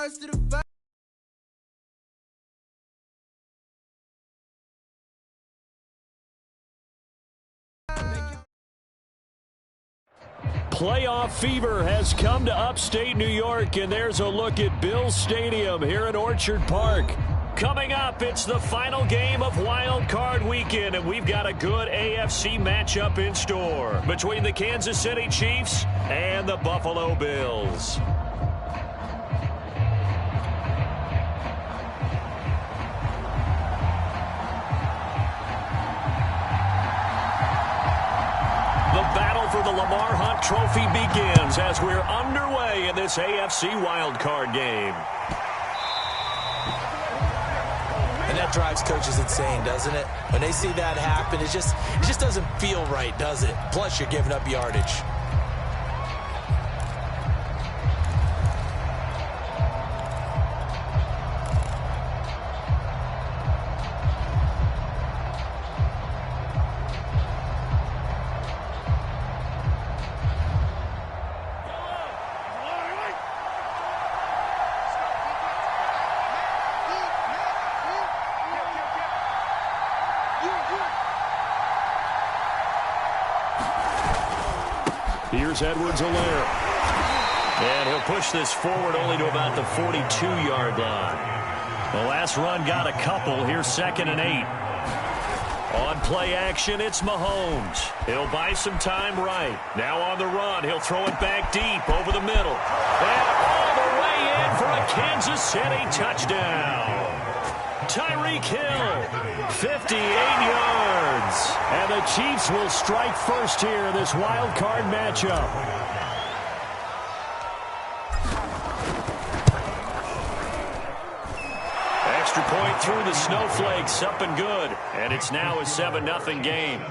rise to the fact. Playoff fever has come to upstate New York, and there's a look at Bills Stadium here in Orchard Park. Coming up, it's the final game of Wild Card Weekend, and we've got a good AFC matchup in store between the Kansas City Chiefs and the Buffalo Bills. The battle for the Lamar Hunt Trophy begins as we're underway in this AFC wildcard game. And that drives coaches insane, doesn't it? When they see that happen, it just doesn't feel right, does it? Plus, you're giving up yardage. Here's Edwards-Helaire. And he'll push this forward only to about the 42-yard line. The last run got a couple. Here's 2nd and 8. On play action, it's Mahomes. He'll buy some time right. Now on the run, he'll throw it back deep over the middle. And all the way in for a Kansas City touchdown. Tyreek Hill, 58 yards. And the Chiefs will strike first here in this wild card matchup. Extra point through the snowflakes, up and good. And it's now a 7-0 game.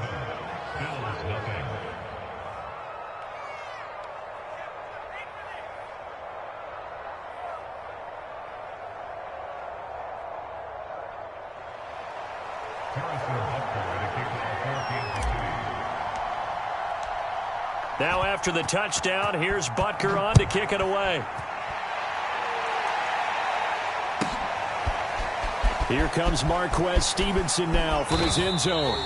Now after the touchdown, here's Butker on to kick it away. Here comes Marquez Stevenson now from his end zone.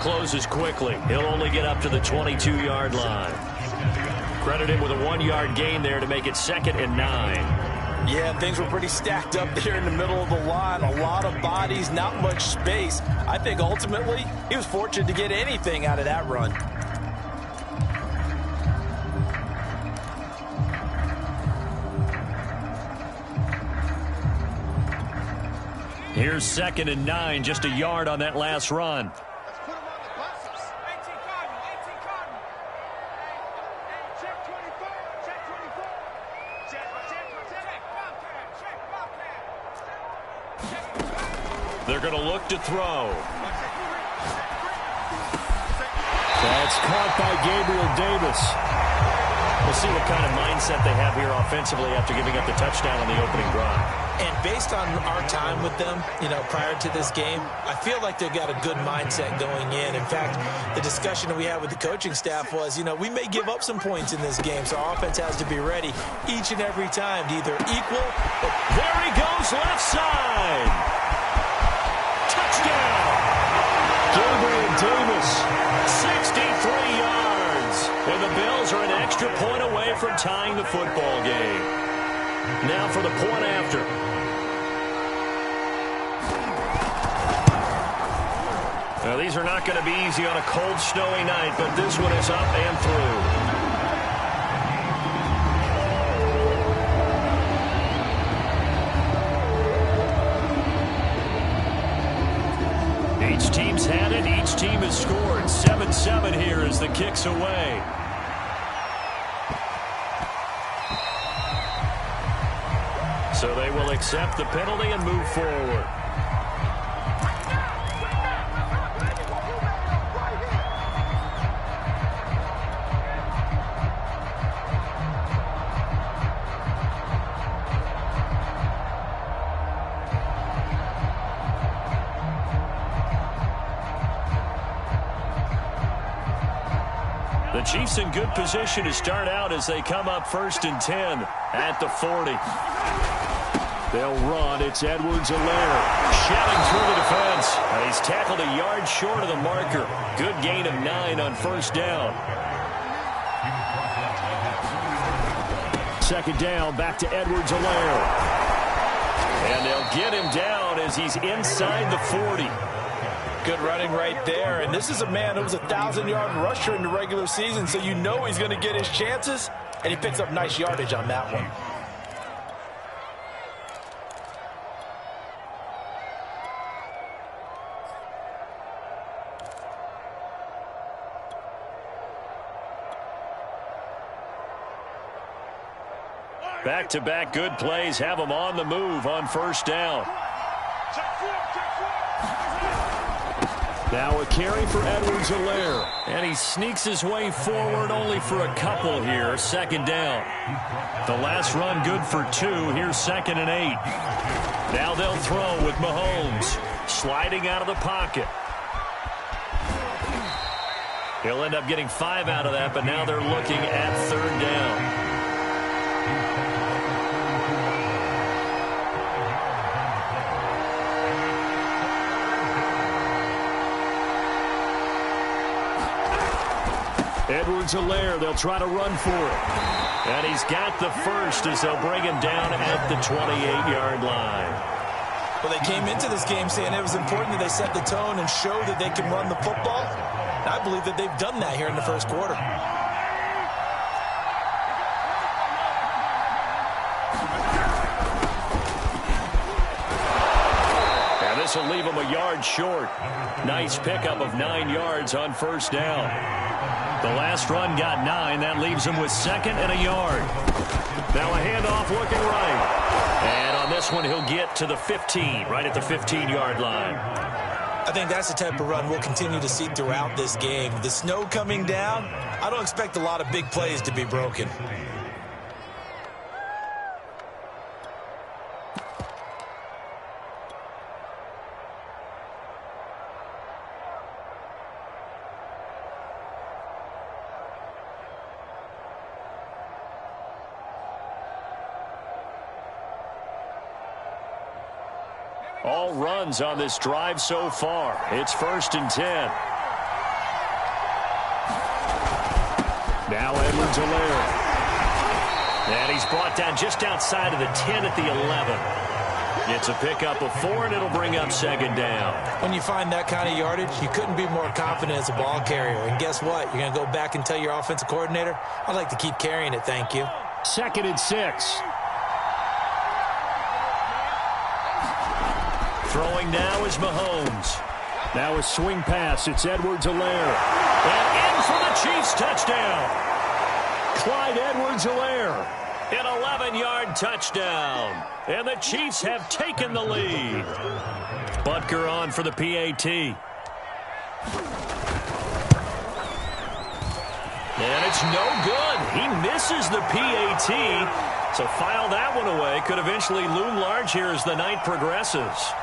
Closes quickly. He'll only get up to the 22-yard line. Credited with a 1-yard gain there to make it 2nd and 9. Yeah, things were pretty stacked up there in the middle of the line. A lot of bodies, not much space. I think ultimately he was fortunate to get anything out of that run. Here's 2nd and 9, just a yard on that last run. They're going to look to throw. That's caught by Gabriel Davis. We'll see what kind of mindset they have here offensively after giving up the touchdown on the opening drive. And based on our time with them, prior to this game, I feel like they've got a good mindset going in. In fact, the discussion that we had with the coaching staff was, we may give up some points in this game, so our offense has to be ready each and every time to either equal or... There he goes, left side. Touchdown! Gabriel Davis, 63 yards. And the Bills are an extra point away from tying the football game. Now for the point after. Now, these are not going to be easy on a cold, snowy night, but this one is up and through. 7 here as the kick's away. So they will accept the penalty and move forward. The Chiefs in good position to start out as they come up 1st and 10 at the 40. They'll run. It's Edwards-Helaire shouting through the defense. He's tackled a yard short of the marker. Good gain of 9 on 1st down. 2nd down, back to Edwards-Helaire. And they'll get him down as he's inside the 40. Good running right there. And this is a man who was a 1,000-yard rusher in the regular season, so you know he's going to get his chances, and he picks up nice yardage on that one. Back-to-back good plays have him on the move on 1st down. Now a carry for Edwards-Helaire. And he sneaks his way forward only for a couple here. 2nd down. The last run good for 2. Here's 2nd and 8. Now they'll throw with Mahomes. Sliding out of the pocket. He'll end up getting 5 out of that, but now they're looking at 3rd down. Edwards-Helaire, they'll try to run for it. And he's got the first as they'll bring him down at the 28-yard line. Well, they came into this game saying it was important that they set the tone and show that they can run the football. And I believe that they've done that here in the 1st quarter. And this will leave him a yard short. Nice pickup of 9 yards on 1st down. The last run got 9. That leaves him with 2nd and a yard. Now a handoff looking right. And on this one, he'll get to the 15, right at the 15-yard line. I think that's the type of run we'll continue to see throughout this game. The snow coming down, I don't expect a lot of big plays to be broken. All runs on this drive so far. It's 1st and 10. Now Edwards-Helaire. And he's brought down just outside of the 10 at the 11. Gets a pickup of 4, and it'll bring up 2nd down. When you find that kind of yardage, you couldn't be more confident as a ball carrier. And guess what? You're going to go back and tell your offensive coordinator, I'd like to keep carrying it, thank you. 2nd and 6. Throwing now is Mahomes. Now a swing pass. It's Edwards-Helaire. And in for the Chiefs touchdown. Clyde Edwards-Helaire. An 11-yard touchdown. And the Chiefs have taken the lead. Butker on for the PAT. And it's no good. He misses the PAT. So file that one away. Could eventually loom large here as the night progresses.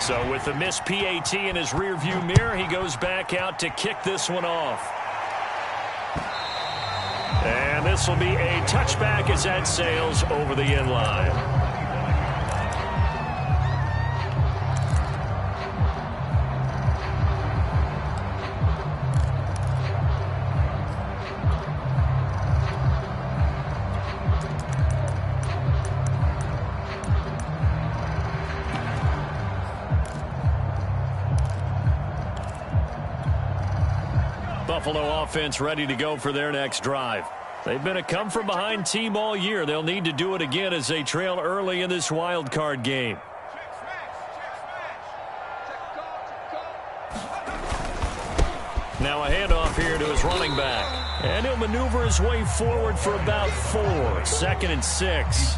So with the missed PAT in his rearview mirror, he goes back out to kick this one off. And this will be a touchback as that sails over the end line. Buffalo offense ready to go for their next drive. They've been a come-from-behind team all year. They'll need to do it again as they trail early in this wild card game. off here to his running back. And he'll maneuver his way forward for about 4. 2nd and 6.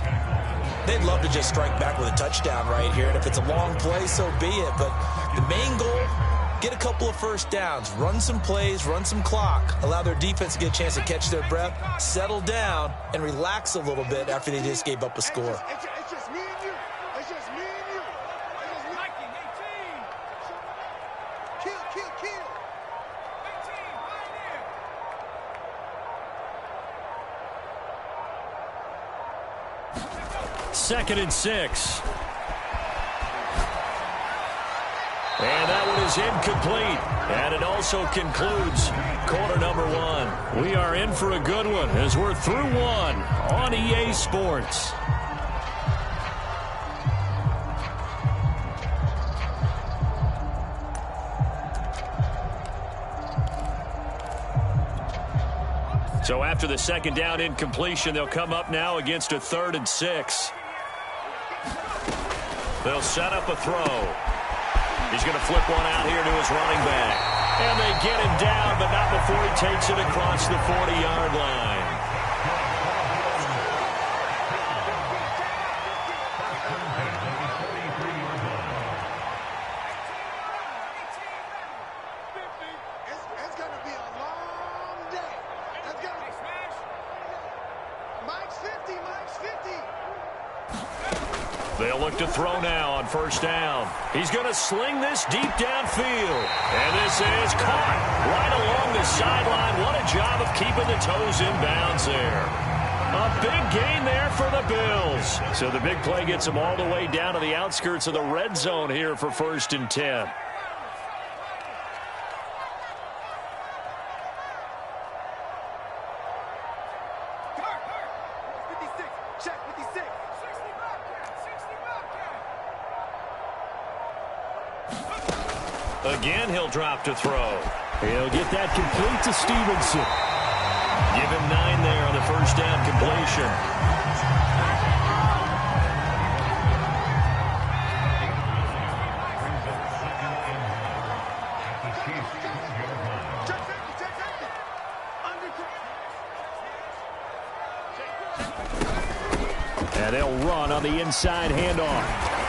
They'd love to just strike back with a touchdown right here. And if it's a long play, so be it. But the main goal, get a couple of first downs, run some plays, run some clock, allow their defense to get a chance to catch their breath, settle down, and relax a little bit after they just gave up a score. It's just me and you. It's just me and you. It's just me. 18. Kill. 18, Pioneer. 2nd and 6. And that one is incomplete. And it also concludes quarter number 1. We are in for a good one as we're through 1 on EA Sports. So after the 2nd down incompletion, they'll come up now against a 3rd and 6. They'll set up a throw. He's going to flip one out here to his running back. And they get him down, but not before he takes it across the 40-yard line. It's going to be a long day. It's going to be smash. Mike's 50. They'll look to throw now on 1st down. He's going to sling this deep downfield. And this is caught right along the sideline. What a job of keeping the toes in bounds there. A big gain there for the Bills. So the big play gets them all the way down to the outskirts of the red zone here for 1st and 10. Again, he'll drop to throw. He'll get that complete to Stevenson. Give him 9 there on the 1st down completion. And they'll run on the inside handoff.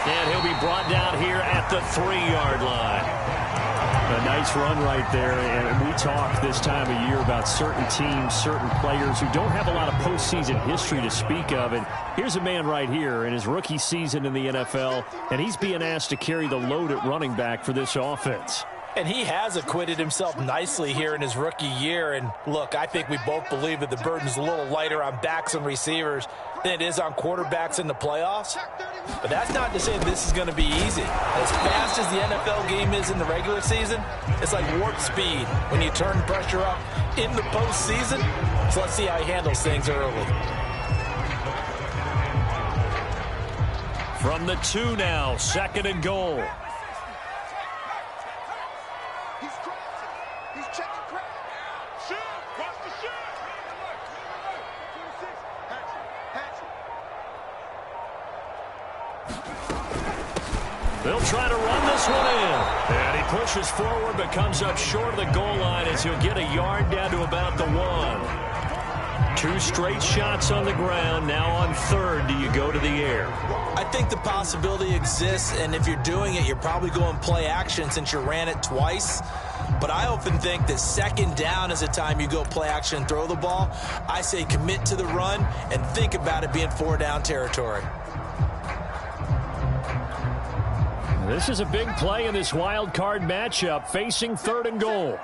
And he'll be brought down here at the 3-yard line. A nice run right there, and we talk this time of year about certain teams, certain players who don't have a lot of postseason history to speak of, and here's a man right here in his rookie season in the NFL, and he's being asked to carry the load at running back for this offense. And he has acquitted himself nicely here in his rookie year. And look, I think we both believe that the burden's a little lighter on backs and receivers than it is on quarterbacks in the playoffs. But that's not to say this is going to be easy. As fast as the NFL game is in the regular season, it's like warp speed when you turn pressure up in the postseason. So let's see how he handles things early. From the 2 now, 2nd and goal. They'll try to run this one in. And he pushes forward but comes up short of the goal line as he'll get a yard down to about the 1. 2 straight shots on the ground. Now on 3rd, do you go to the air? I think the possibility exists, and if you're doing it, you're probably going play action since you ran it twice. But I often think that 2nd down is the time you go play action and throw the ball. I say commit to the run and think about it being 4-down territory. This is a big play in this wild card matchup, facing 3rd and goal.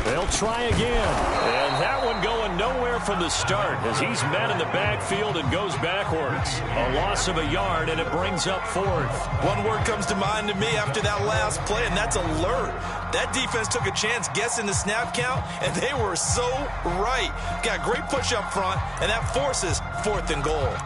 They'll try again. And that one going nowhere from the start as he's met in the backfield and goes backwards. A loss of a yard, and it brings up 4th. One word comes to mind to me after that last play, and that's alert. That defense took a chance guessing the snap count, and they were so right. Got a great push up front, and that forces 4th and goal.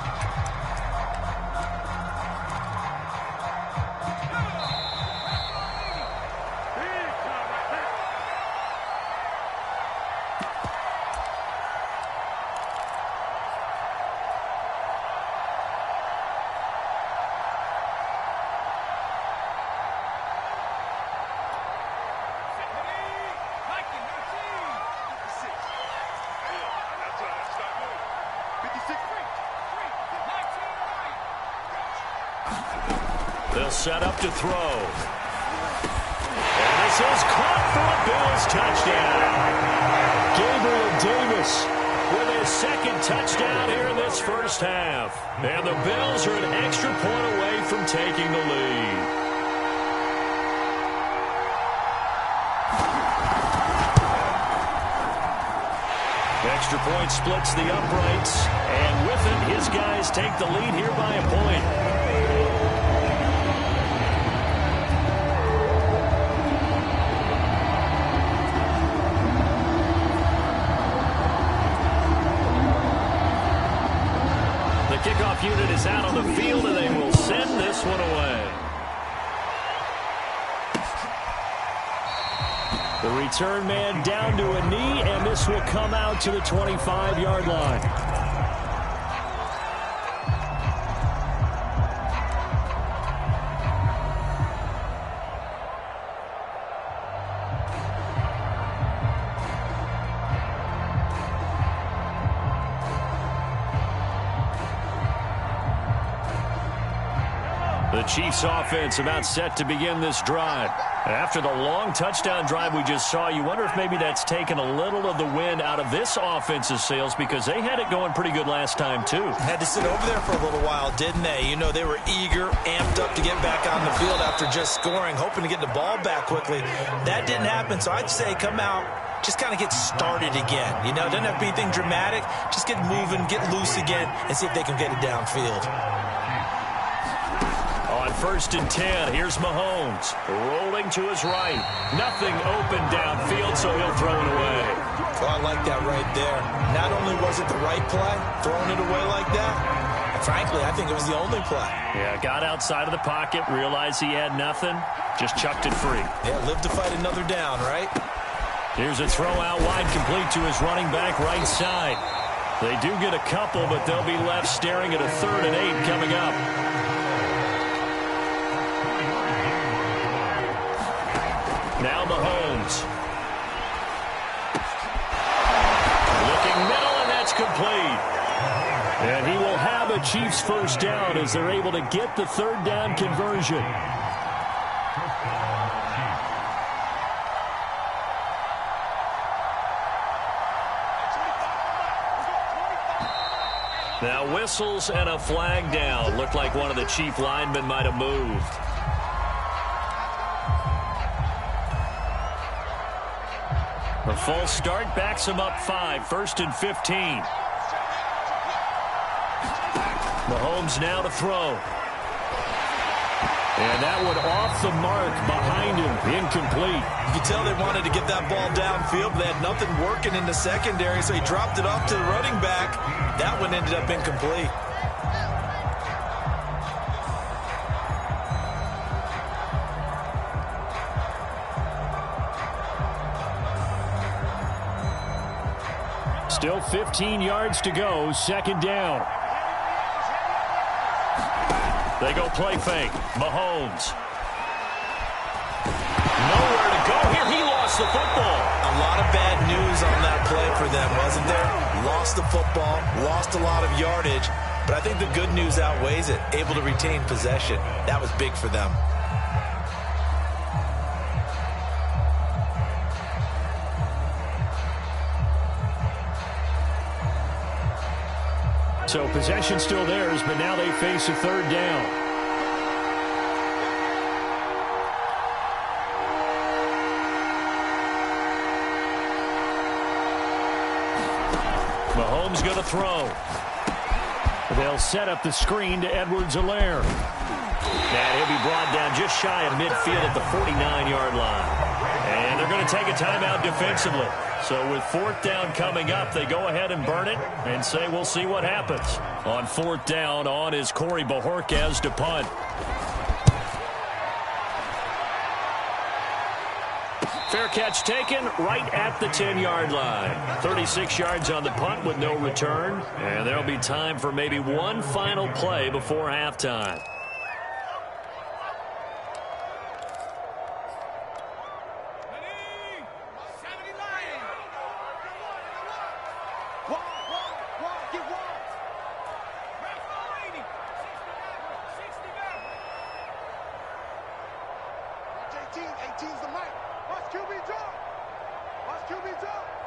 They'll set up to throw. And this is caught for a Bills touchdown. Gabriel Davis with his second touchdown here in this first half. And the Bills are an extra point away from taking the lead. Extra point splits the uprights, and with it, his guys take the lead here by a point. The kickoff unit is out on the field, and they will send this one away. The return man down to a knee, and this will come out to the 25-yard line. The Chiefs offense about set to begin this drive. After the long touchdown drive we just saw, you wonder if maybe that's taken a little of the wind out of this offense's sails, because they had it going pretty good last time too. Had to sit over there for a little while, didn't they? You know, they were eager, amped up to get back on the field after just scoring, hoping to get the ball back quickly. That didn't happen, so I'd say come out, just kind of get started again. You know, it doesn't have to be anything dramatic. Just get moving, get loose again, and see if they can get it downfield. On 1st and 10, here's Mahomes rolling to his right. Nothing open downfield, so he'll throw it away. Oh, I like that right there. Not only was it the right play, throwing it away like that, and frankly, I think it was the only play. Yeah, got outside of the pocket, realized he had nothing, just chucked it free. Yeah, live to fight another down, right? Here's a throw out wide, complete to his running back right side. They do get a couple, but they'll be left staring at a 3rd and 8 coming up. Now Mahomes. Looking middle, and that's complete. And he will have a Chiefs first down as they're able to get the 3rd down conversion. Now whistles and a flag down. Looked like one of the Chief linemen might have moved. A false start backs him up 5, 1st and 15. Mahomes now to throw. And that one off the mark behind him, incomplete. You could tell they wanted to get that ball downfield, but they had nothing working in the secondary, so he dropped it off to the running back. That one ended up incomplete. Still 15 yards to go, 2nd down. They go play fake. Mahomes. Nowhere to go here. He lost the football. A lot of bad news on that play for them, wasn't there? Lost the football, lost a lot of yardage, but I think the good news outweighs it. Able to retain possession. That was big for them. So possession still theirs, but now they face a 3rd down. Mahomes going to throw. They'll set up the screen to Edwards-Helaire. And he'll be brought down just shy of midfield at the 49-yard line. And they're going to take a timeout defensively. So with 4th down coming up, they go ahead and burn it and say we'll see what happens. On 4th down, on is Corey Bojorquez to punt. Fair catch taken right at the 10-yard line. 36 yards on the punt with no return. And there'll be time for maybe one final play before halftime.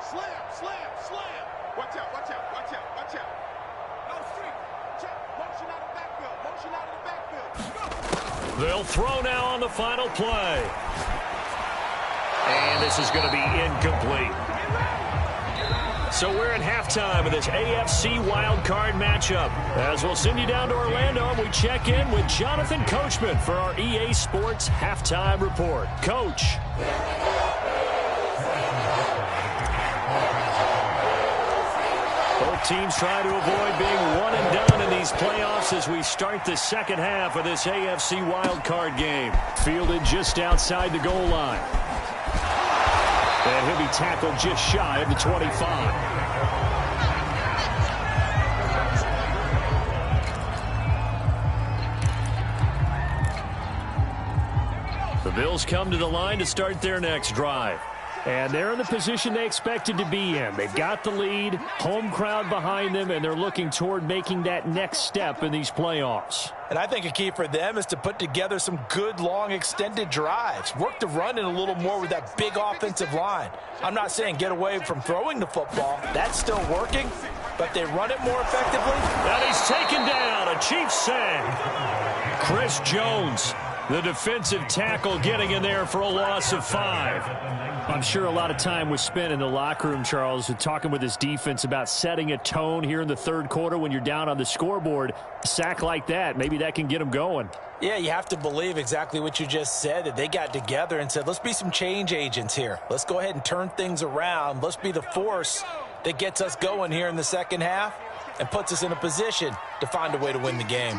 Slam. Watch out. No streak. Check. Motion out of the backfield. They'll throw now on the final play. And this is going to be incomplete. So we're at halftime of this AFC wildcard matchup. As we'll send you down to Orlando, and we check in with Jonathan Coachman for our EA Sports Halftime Report. Coach. Both teams try to avoid being one and done in these playoffs as we start the second half of this AFC wildcard game. Fielded just outside the goal line. And he'll be tackled just shy of the 25. The Bills come to the line to start their next drive. And they're in the position they expected to be in. They've got the lead, home crowd behind them, and they're looking toward making that next step in these playoffs. And I think a key for them is to put together some good, long, extended drives. Work the run in a little more with that big offensive line. I'm not saying get away from throwing the football. That's still working, but they run it more effectively. And he's taken down, a Chiefs sack. Chris Jones, the defensive tackle, getting in there for a loss of 5. I'm sure a lot of time was spent in the locker room, Charles, talking with his defense about setting a tone here in the third quarter when you're down on the scoreboard. A sack like that, maybe that can get them going. Yeah, you have to believe exactly what you just said, that they got together and said, let's be some change agents here. Let's go ahead and turn things around. Let's be the force that gets us going here in the second half and puts us in a position to find a way to win the game.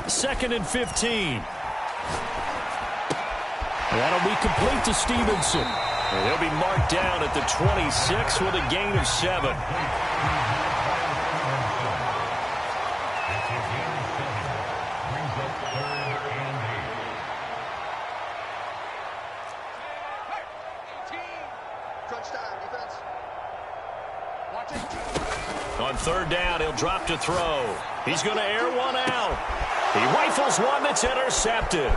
Second and 15. That'll be complete to Stevenson. And he'll be marked down at the 26 with a gain of 7. On third down, he'll drop to throw. He's going to air one out. He rifles one that's intercepted.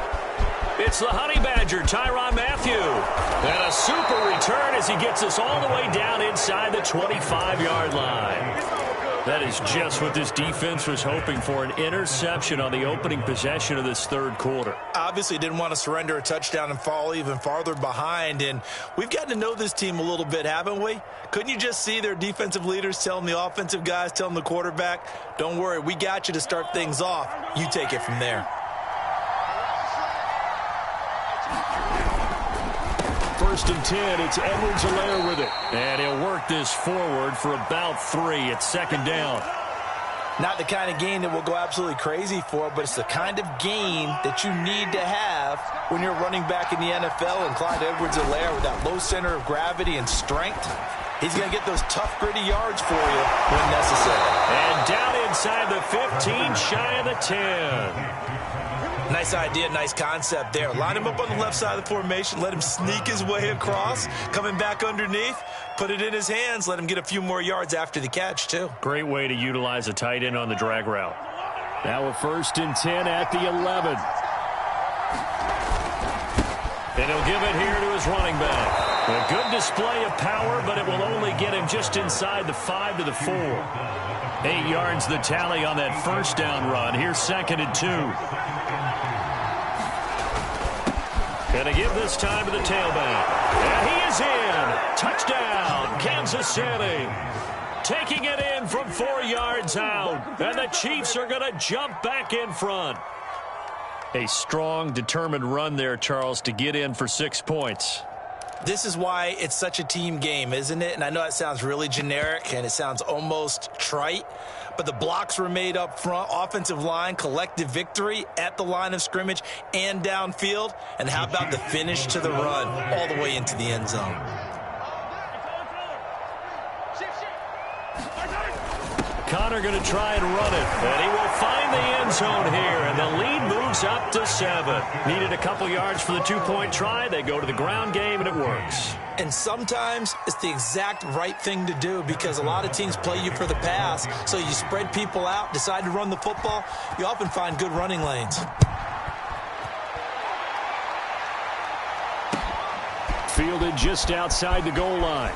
It's the Honey Badger, Tyrann Mathieu. And a super return as he gets us all the way down inside the 25-yard line. That is just what this defense was hoping for, an interception on the opening possession of this third quarter. Obviously didn't want to surrender a touchdown and fall even farther behind, and we've gotten to know this team a little bit, haven't we? Couldn't you just see their defensive leaders telling the offensive guys, telling the quarterback, don't worry, we got you to start things off. You take it from there. First and 10, it's Edwards-Helaire with it. And he'll work this forward for about 3 at second down. Not the kind of gain that we'll go absolutely crazy for, but it's the kind of gain that you need to have when you're running back in the NFL. And Clyde Edwards-Helaire, with that low center of gravity and strength, he's going to get those tough, gritty yards for you when necessary. And down inside the 15, shy of the 10. Nice idea, nice concept there. Line him up on the left side of the formation, let him sneak his way across, coming back underneath, put it in his hands, let him get a few more yards after the catch, too. Great way to utilize a tight end on the drag route. Now a first and 10 at the 11. And he'll give it here to his running back. A good display of power, but it will only get him just inside the 5 to the 4. 8 yards the tally on that first down run. Here's second and 2. Gonna give this time to the tailback. And he is in. Touchdown, Kansas City. Taking it in from 4 yards out. And the Chiefs are going to jump back in front. A strong, determined run there, Charles, to get in for 6 points. This is why it's such a team game, isn't it? And I know it sounds really generic and it sounds almost trite, but the blocks were made up front, offensive line, collective victory at the line of scrimmage and downfield. And how about the finish to the run all the way into the end zone? Connor going to try and run it. And he will find the end zone here. And the lead moves up to 7. Needed a couple yards for the 2-point try. They go to the ground game, and it works. And sometimes it's the exact right thing to do because a lot of teams play you for the pass. So you spread people out, decide to run the football. You often find good running lanes. Fielded just outside the goal line.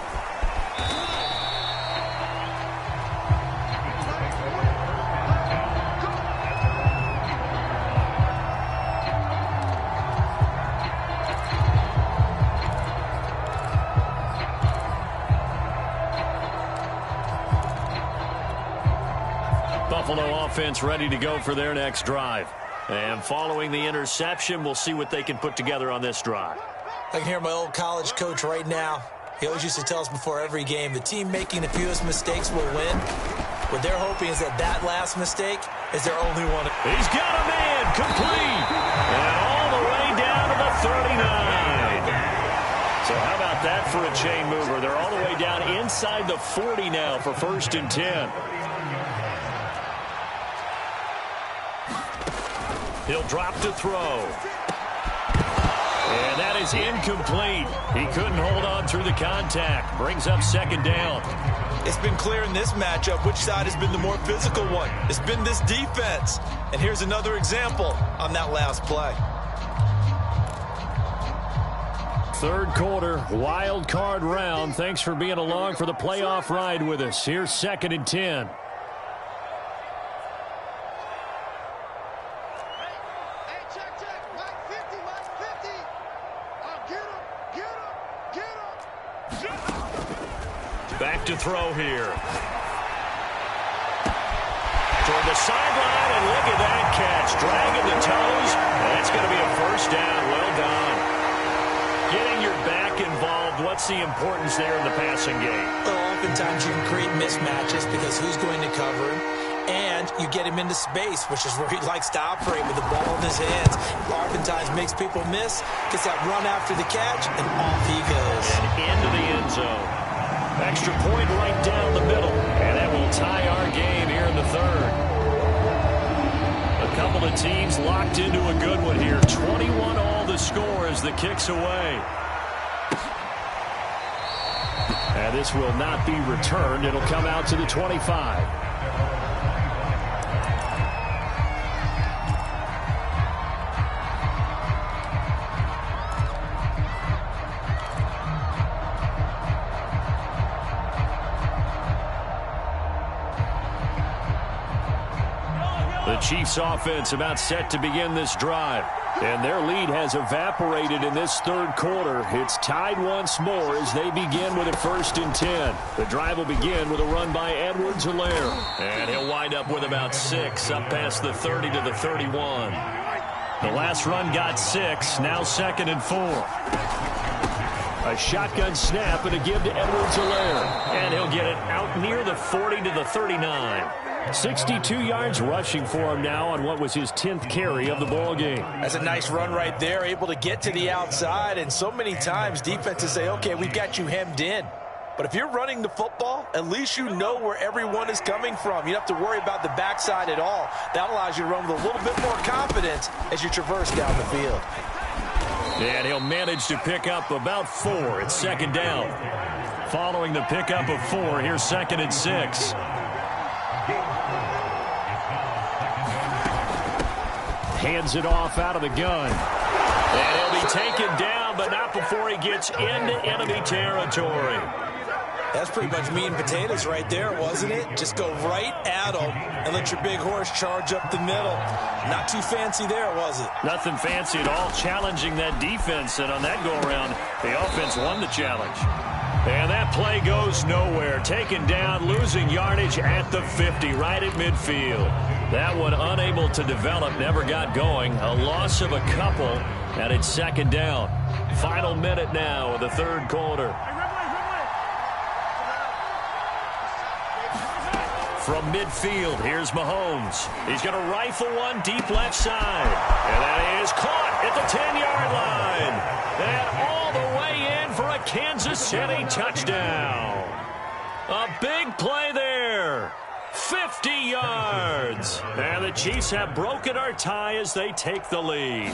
Buffalo offense ready to go for their next drive. And following the interception, we'll see what they can put together on this drive. I can hear my old college coach right now. He always used to tell us before every game, the team making the fewest mistakes will win. What they're hoping is that that last mistake is their only one. He's got a man complete. And all the way down to the 39. So how about that for a chain mover? They're all the way down inside the 40 now for 1st and 10. He'll drop to throw. And that is incomplete. He couldn't hold on through the contact. Brings up 2nd down. It's been clear in this matchup which side has been the more physical one. It's been this defense. And here's another example on that last play. 3rd quarter, wild card round. Thanks for being along for the playoff ride with us. Here's 2nd and 10. Back to throw here. Toward the sideline, and look at that catch. Dragging the toes. That's going to be a 1st down. Well done. Getting your back involved, what's the importance there in the passing game? Well, oftentimes you can create mismatches because who's going to cover him? And you get him into space, which is where he likes to operate with the ball in his hands. Oftentimes makes people miss, gets that run after the catch, and off he goes. And into the end zone. Extra point right down the middle. And that will tie our game here in the 3rd. A couple of teams locked into a good one here. 21 all the score as the kick's away. And this will not be returned. It'll come out to the 25. The Chiefs offense about set to begin this drive. And their lead has evaporated in this 3rd quarter. It's tied once more as they begin with a 1st and 10. The drive will begin with a run by Edwards-Helaire. And he'll wind up with about 6 up past the 30 to the 31. The last run got 6. Now 2nd and 4. A shotgun snap and a give to Edwards-Helaire. And he'll get it out near the 40 to the 39. 62 yards rushing for him now on what was his 10th carry of the ball game. That's a nice run right there, able to get to the outside. And so many times defenses say, okay, we've got you hemmed in. But if you're running the football, at least you know where everyone is coming from. You don't have to worry about the backside at all. That allows you to run with a little bit more confidence as you traverse down the field. And he'll manage to pick up about 4 at 2nd down. Following the pickup of 4, here's 2nd and 6. Hands it off out of the gun. And he'll be taken down, but not before he gets into enemy territory. That's pretty much meat and potatoes right there, wasn't it? Just go right at him and let your big horse charge up the middle. Not too fancy there, was it? Nothing fancy at all, challenging that defense. And on that go-around, the offense won the challenge. And that play goes nowhere. Taken down, losing yardage at the 50, right at midfield. That one unable to develop, never got going. A loss of a couple, and it's 2nd down. Final minute now of the 3rd quarter. From midfield, here's Mahomes. He's going to rifle one deep left side. And that is caught at the 10-yard line. And all the way in for a Kansas City touchdown. A big play there. 50 yards. And the Chiefs have broken our tie as they take the lead.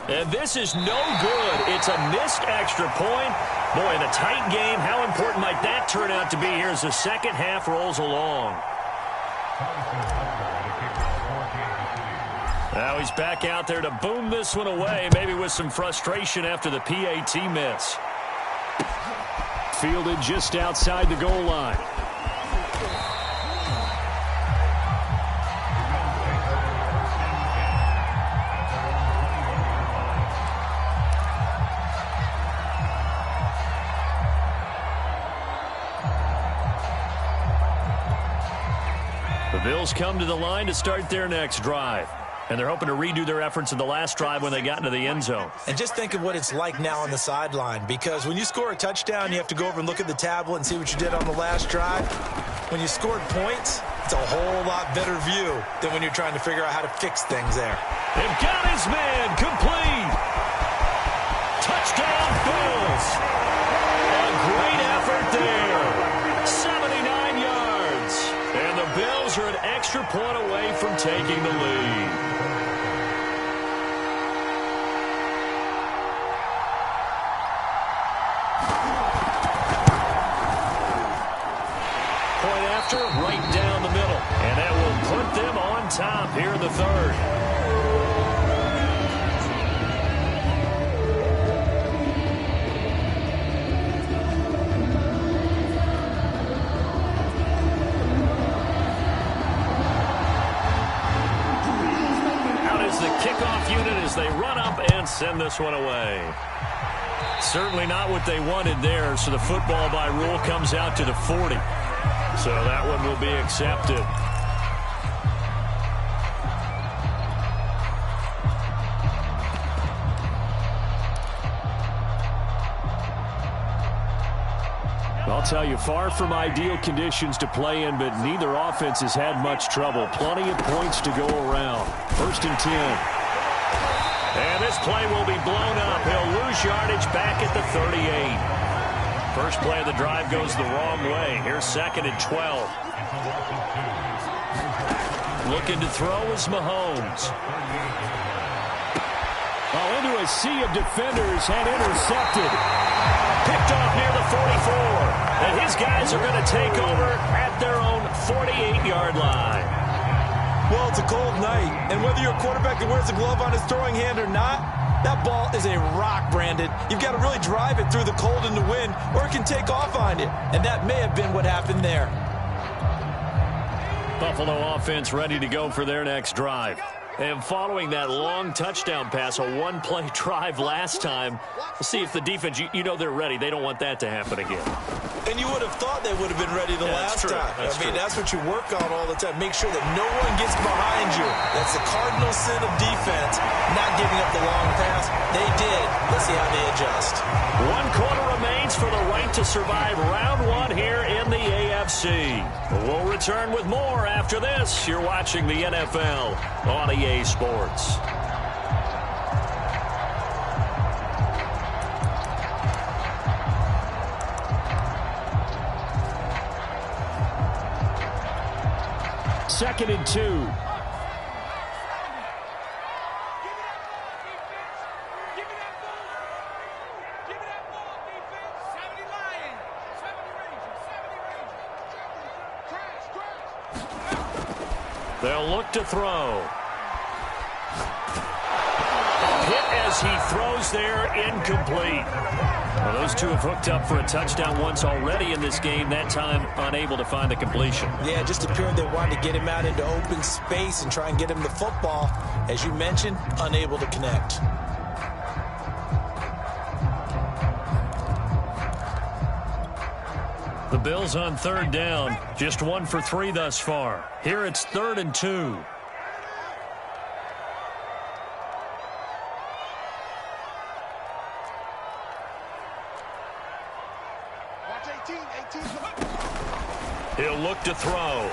And this is no good. It's a missed extra point. Boy, in a tight game, how important might that turn out to be here as the second half rolls along? Now he's back out there to boom this one away, maybe with some frustration after the PAT miss. Fielded just outside the goal line. The Bills come to the line to start their next drive. And they're hoping to redo their efforts in the last drive when they got into the end zone. And just think of what it's like now on the sideline, because when you score a touchdown, you have to go over and look at the tablet and see what you did on the last drive. When you scored points, it's a whole lot better view than when you're trying to figure out how to fix things there. They've got his man complete. Touchdown, Bills. A great effort there. 79 yards. And the Bills are an extra point away from taking the lead. Right down the middle. And that will put them on top here in the third. Out is the kickoff unit as they run up and send this one away. Certainly not what they wanted there, so the football by rule comes out to the 40. So that one will be accepted. I'll tell you, far from ideal conditions to play in, but neither offense has had much trouble. Plenty of points to go around. 1st and 10. And this play will be blown up. He'll lose yardage back at the 38. First play of the drive goes the wrong way. Here's 2nd and 12. Looking to throw is Mahomes. Into a sea of defenders and intercepted. Picked off near the 44. And his guys are going to take over at their own 48-yard line. Well, it's a cold night, and whether you're a quarterback that wears a glove on his throwing hand or not, that ball is a rock, Brandon. You've got to really drive it through the cold and the wind, or it can take off on you. And that may have been what happened there. Buffalo offense ready to go for their next drive. And following that long touchdown pass, a one-play drive last time, we'll see if the defense, you know they're ready. They don't want that to happen again. And you would have thought they would have been ready the last time. That's what you work on all the time. Make sure that no one gets behind you. That's the cardinal sin of defense, not giving up the long pass. They did. Let's see how they adjust. 1 quarter remains for the right to survive round 1 here in the AFC. We'll return with more after this. You're watching the NFL on EA Sports. Second and 2. They'll look to throw. Hit as he throws there, incomplete. Well, those two have hooked up for a touchdown once already in this game, that time unable to find the completion. Yeah, just appeared they wanted to get him out into open space and try and get him the football. As you mentioned, unable to connect. The Bills on 3rd down, just 1 for 3 thus far. Here it's 3rd and 2. He'll look to throw.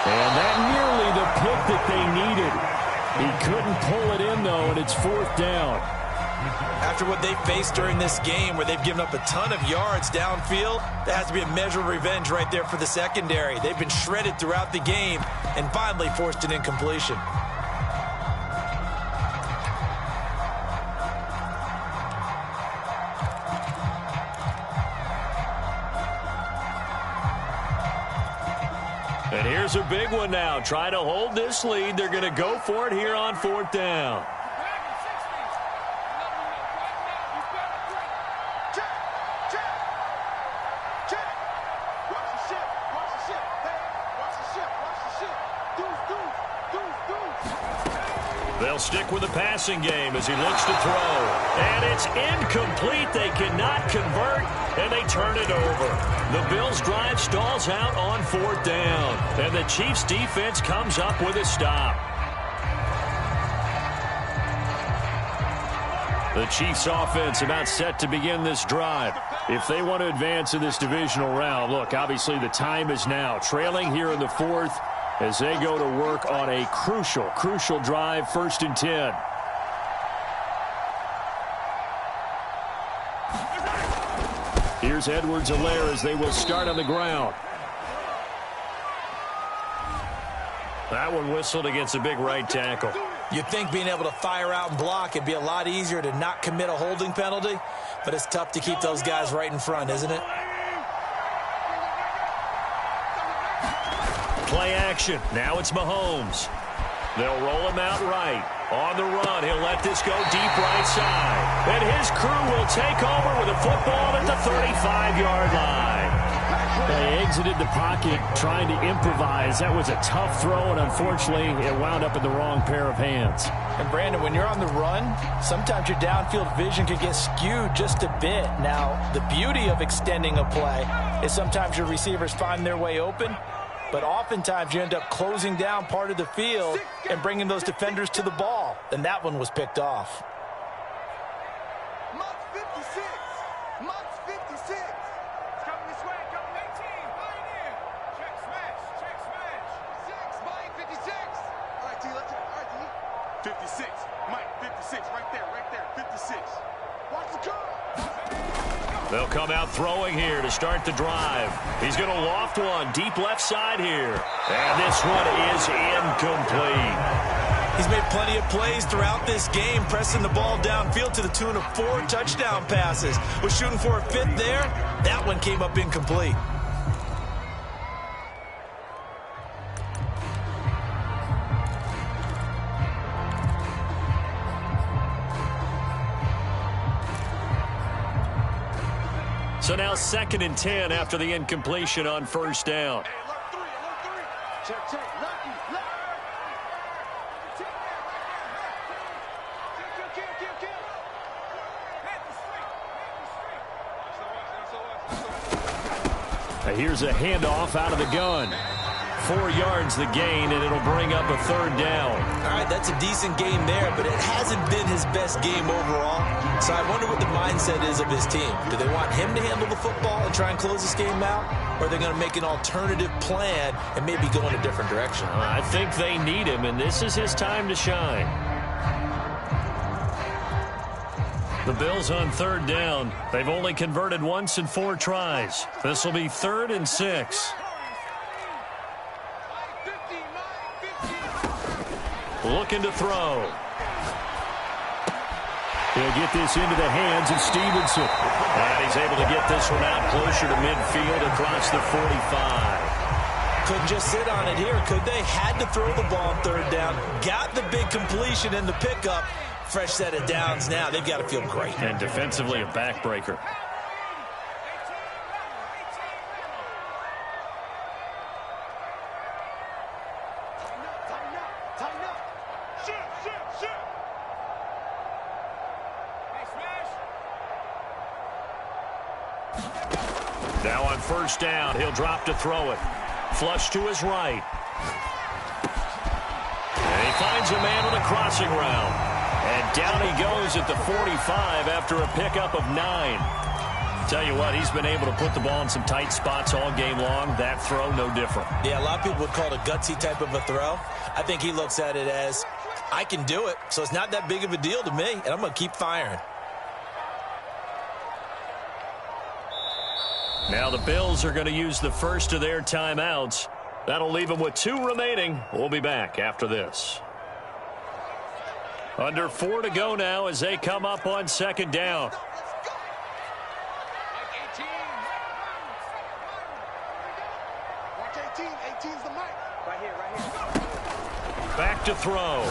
And that nearly the pick that they needed. He couldn't pull it in, though, and it's 4th down. After what they faced during this game where they've given up a ton of yards downfield, that has to be a measure of revenge right there for the secondary. They've been shredded throughout the game and finally forced an incompletion. And here's a big one now. Try to hold this lead. They're going to go for it here on 4th down. They'll stick with the passing game as he looks to throw. And it's incomplete. They cannot convert, and they turn it over. The Bills' drive stalls out on 4th down, and the Chiefs' defense comes up with a stop. The Chiefs' offense about set to begin this drive. If they want to advance in this divisional round, look, obviously the time is now. Trailing here in the 4th as they go to work on a crucial drive, 1st and 10. Here's Edwards-Helaire as they will start on the ground. That one whistled against a big right tackle. You'd think being able to fire out and block it'd be a lot easier to not commit a holding penalty, but it's tough to keep those guys right in front, isn't it? Play action. Now it's Mahomes. They'll roll him out right. On the run, he'll let this go deep right side. And his crew will take over with a football at the 35-yard line. They exited the pocket trying to improvise. That was a tough throw, and unfortunately, it wound up in the wrong pair of hands. And, Brandon, when you're on the run, sometimes your downfield vision can get skewed just a bit. Now, the beauty of extending a play is sometimes your receivers find their way open, but oftentimes you end up closing down part of the field and bringing those defenders to the ball. And that one was picked off. Month 56. Month 56. It's coming this way. Coming 18. Pioneer. Check smash. Check smash. 6. Mike 56. All right, T. Let's all right, T. 56. Mike 56. Right there. Right there. 56. Watch the curve. They'll come out throwing here to start the drive. He's going to loft one deep left side here. And this one is incomplete. He's made plenty of plays throughout this game, pressing the ball downfield to the tune of 4 touchdown passes. Was shooting for a 5th there. That one came up incomplete. So now 2nd and 10 after the incompletion on 1st down. Hey, alert 3. Alert 3. Check, check. Lucky. Here's a handoff out of the gun. 4 yards the gain, and it'll bring up a 3rd down. All right, that's a decent game there, but it hasn't been his best game overall. So I wonder what the mindset is of his team. Do they want him to handle the football and try and close this game out? Or are they going to make an alternative plan and maybe go in a different direction? I think they need him, and this is his time to shine. The Bills on 3rd down. They've only converted once in 4 tries. This will be 3rd and 6. Looking to throw. He'll get this into the hands of Stevenson. And he's able to get this one out closer to midfield across the 45. Couldn't just sit on it here, could they? Had to throw the ball on 3rd down. Got the big completion in the pickup. Fresh set of downs now. They've got to feel great. And defensively a backbreaker. Now on 1st down, he'll drop to throw it. Flush to his right. And he finds a man on a crossing route. And down he goes at the 45 after a pickup of 9. Tell you what, he's been able to put the ball in some tight spots all game long. That throw, no different. Yeah, a lot of people would call it a gutsy type of a throw. I think he looks at it as, I can do it, so it's not that big of a deal to me, and I'm going to keep firing. Now the Bills are going to use the first of their timeouts. That'll leave them with 2 remaining. We'll be back after this. Under 4 to go now as they come up on second down. Back to throw.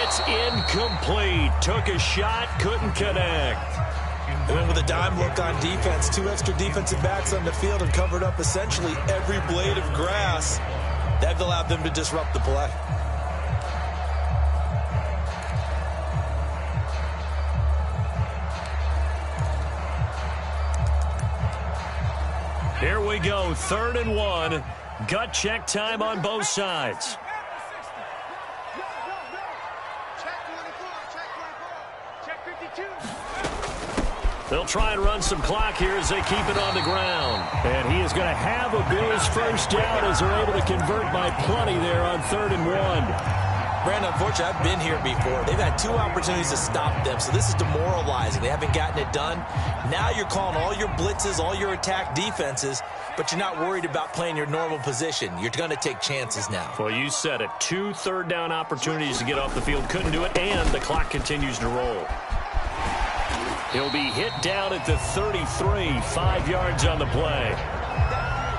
It's incomplete. Took a shot, couldn't connect. They went with a dime look on defense. 2 extra defensive backs on the field and covered up essentially every blade of grass. That allowed them to disrupt the play. Here we go, 3rd and 1. Gut check time on both sides. They'll try and run some clock here as they keep it on the ground. And he is going to have a Bills first down as they're able to convert by plenty there on 3rd and 1. Brandon, unfortunately, I've been here before. They've had 2 opportunities to stop them, so this is demoralizing. They haven't gotten it done. Now you're calling all your blitzes, all your attack defenses, but you're not worried about playing your normal position. You're going to take chances now. Well, you said it. 2 third down opportunities to get off the field. Couldn't do it, and the clock continues to roll. He'll be hit down at the 33, 5 yards on the play.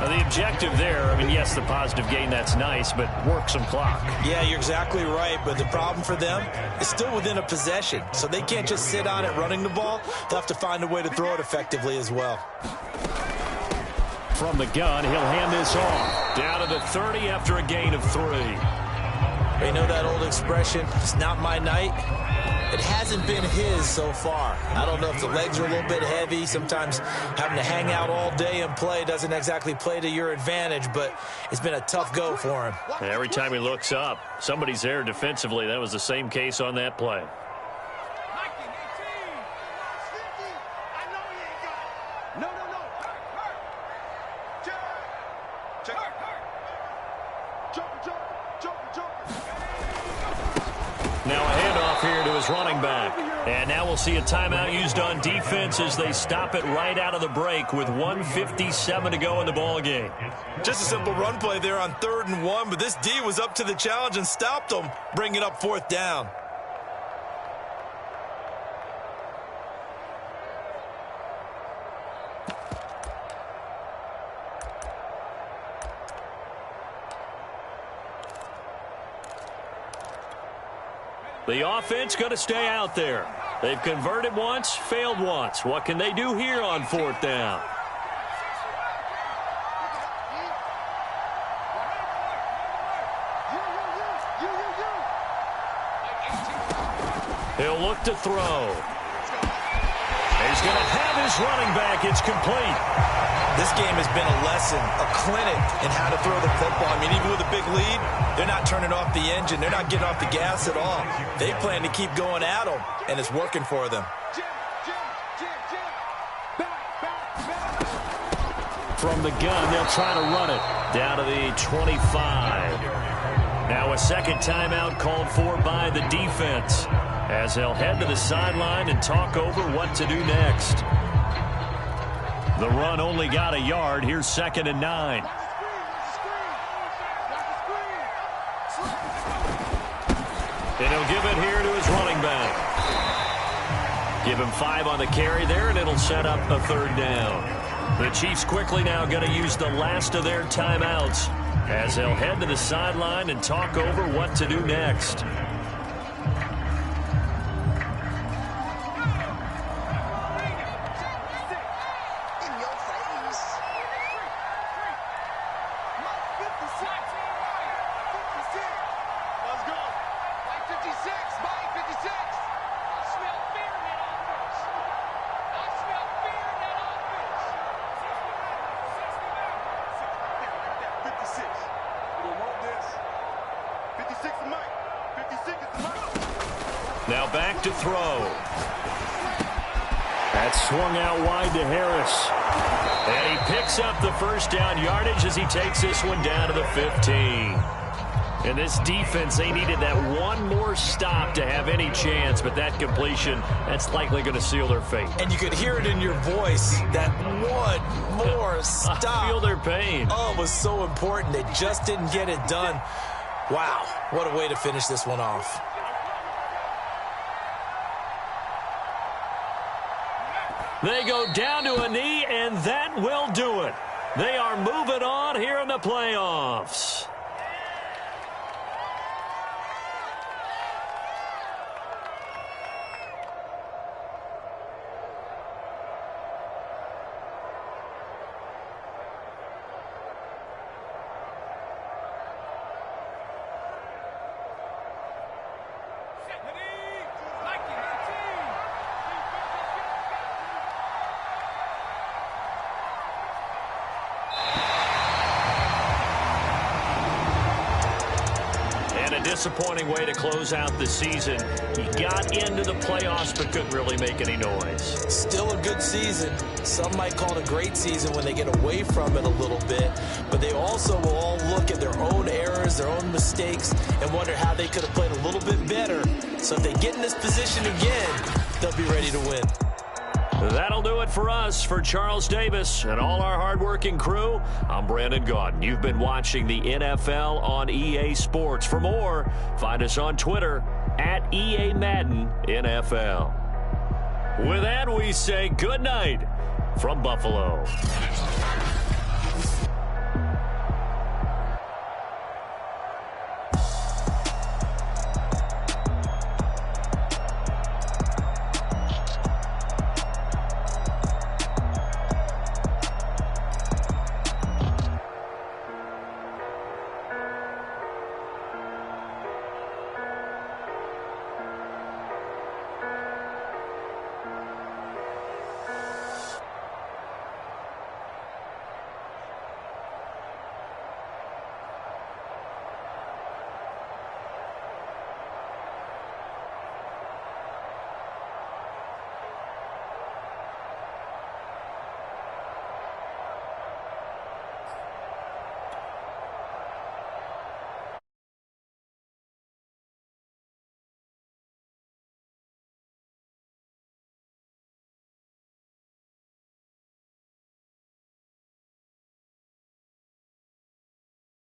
Now, the objective there, I mean, yes, the positive gain, that's nice, but work some clock. Yeah, you're exactly right, but the problem for them is still within a possession, so they can't just sit on it running the ball. They'll have to find a way to throw it effectively as well. From the gun, he'll hand this off. Down to the 30 after a gain of 3. You know that old expression, it's not my night? It hasn't been his so far. I don't know if the legs are a little bit heavy. Sometimes having to hang out all day and play doesn't exactly play to your advantage, but it's been a tough go for him. Every time he looks up, somebody's there defensively. That was the same case on that play. Now a handoff here to his running back. And now we'll see a timeout used on defense as they stop it right out of the break with 1:57 to go in the ballgame. Just a simple run play there on 3rd and 1, but this D was up to the challenge and stopped them, bringing up 4th down. The offense going to stay out there. They've converted once, failed once. What can they do here on 4th down? He'll look to throw. He's going to have his running back. It's complete. This game has been a lesson, a clinic in how to throw the football. I mean, even with a big lead, they're not turning off the engine. They're not getting off the gas at all. They plan to keep going at them, and it's working for them. From the gun, they'll try to run it down to the 25. Now a second timeout called for by the defense as they'll head to the sideline and talk over what to do next. The run only got a yard. Here's 2nd and 9. And he'll give it here to his running back. Give him 5 on the carry there, and it'll set up a 3rd down. The Chiefs quickly now going to use the last of their timeouts as they'll head to the sideline and talk over what to do next. Now back to throw. That's swung out wide to Harris. And he picks up the first down yardage as he takes this one down to the 15. And this defense, they needed that one more stop to have any chance, but that completion, that's likely going to seal their fate. And you could hear it in your voice, that one more stop. I feel their pain. Oh, it was so important. They just didn't get it done. Wow, what a way to finish this one off. They go down to a knee, and that will do it. They are moving on here in the playoffs. Disappointing way to close out the season. He got into the playoffs but couldn't really make any noise. Still a good season. Some might call it a great season when they get away from it a little bit, but they also will all look at their own errors, their own mistakes, and wonder how they could have played a little bit better. So if they get in this position again, they'll be ready to win. That'll do it for us. For Charles Davis and all our hardworking crew, I'm Brandon Gaudin. You've been watching the NFL on EA Sports. For more, find us on Twitter at EA Madden NFL. With that, we say good night from Buffalo.